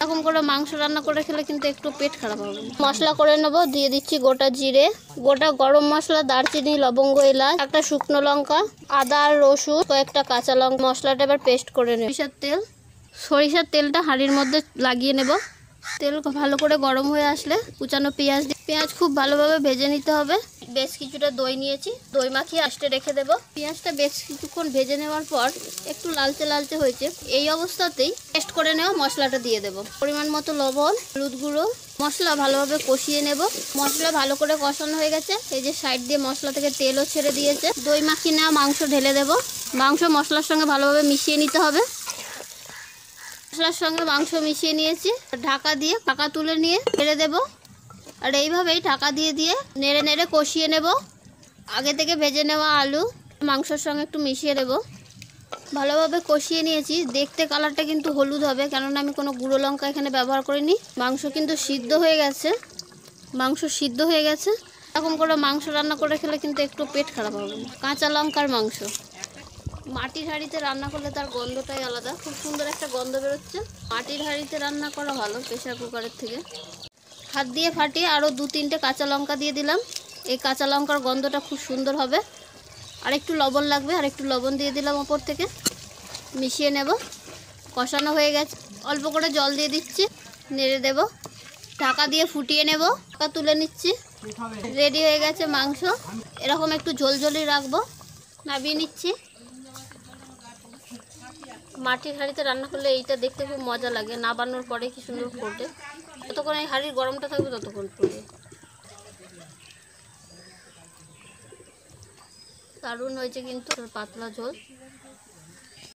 এরকম করে মাংস রান্না করে খেলে কিন্তু একটু পেট খারাপ হবে। মশলা করে নেবো, দিয়ে দিচ্ছি গোটা জিরে, গোটা গরম মশলা, দারচিনি, লবঙ্গ, এলাচ, একটা শুকনো লঙ্কা, আদা আর রসুন, কয়েকটা কাঁচা লঙ্কা। মশলাটা এবার পেস্ট করে নেব। সরিষার তেলটা হাঁড়ির মধ্যে লাগিয়ে নেব। তেল ভালো করে গরম হয়ে আসলে কুচানো পেঁয়াজ খুব ভালোভাবে ভেজে নিতে হবে। বেশ কিছুটা দই নিয়েছি, দই মাখিয়ে আস্তে রেখে দেবো। পেঁয়াজটা বেশ কিছুক্ষণ ভেজে নেওয়ার পর একটু লালচে লালচে হয়েছে, এই অবস্থাতেই পেস্ট করে নেওয়া মশলাটা দিয়ে দেবো। পরিমাণ মতো লবণ, হলুদ গুঁড়ো, মশলা ভালোভাবে কষিয়ে নেব। মশলা ভালো করে কষানো হয়ে গেছে, এই যে সাইড দিয়ে মশলা থেকে তেলও ছেড়ে দিয়েছে। দই মাখিয়ে নেওয়া মাংস ঢেলে দেব। মাংস মশলার সঙ্গে ভালোভাবে মিশিয়ে নিতে হবে। মশলার সঙ্গে মাংস মিশিয়ে নিয়েছি, ঢাকা তুলে নিয়ে ছেড়ে দেব। আর এইভাবেই ঢাকা দিয়ে নেড়ে নেড়ে কষিয়ে নেব। আগে থেকে ভেজে নেওয়া আলু মাংসের সঙ্গে একটু মিশিয়ে দেব। ভালোভাবে কষিয়ে নিয়েছি। দেখতে কালারটা কিন্তু হলুদ হবে, কেননা আমি কোনো গুঁড়ো লঙ্কা এখানে ব্যবহার করিনি। মাংস কিন্তু সিদ্ধ হয়ে গেছে। এরকম করে মাংস রান্না করে খেলে কিন্তু একটু পেট খারাপ হবে। কাঁচা লঙ্কার মাংস মাটির হাঁড়িতে রান্না করলে তার গন্ধটাই আলাদা, খুব সুন্দর একটা গন্ধ বেরোচ্ছে। মাটির হাঁড়িতে রান্না করা ভালো প্রেসার কুকারের থেকে। হাত দিয়ে ফাটিয়ে আরও 2-3টে কাঁচা লঙ্কা দিয়ে দিলাম। এই কাঁচা লঙ্কার গন্ধটা খুব সুন্দর হবে। আর একটু লবণ লাগবে, আর একটু লবণ দিয়ে দিলাম ওপর থেকে। মিশিয়ে নেব। কষানো হয়ে গেছে, অল্প করে জল দিয়ে দিচ্ছি, নেড়ে দেব। ঢাকা দিয়ে ফুটিয়ে নেব। ঢাকা তুলে নিচ্ছি। রেডি হয়ে গেছে মাংস। এরকম একটু ঝোলঝোলি রাখবো। নামিয়ে নিচ্ছি। মাটির হাঁড়িতে রান্না করলে এইটা দেখতে খুব মজা লাগে। নাবানোর পরে কি সুন্দর ফোটে। যতক্ষণ এই হাঁড়ির গরমটা থাকবে ততক্ষণ ফোটে। দারুণ হয়েছে কিন্তু, পাতলা ঝোল।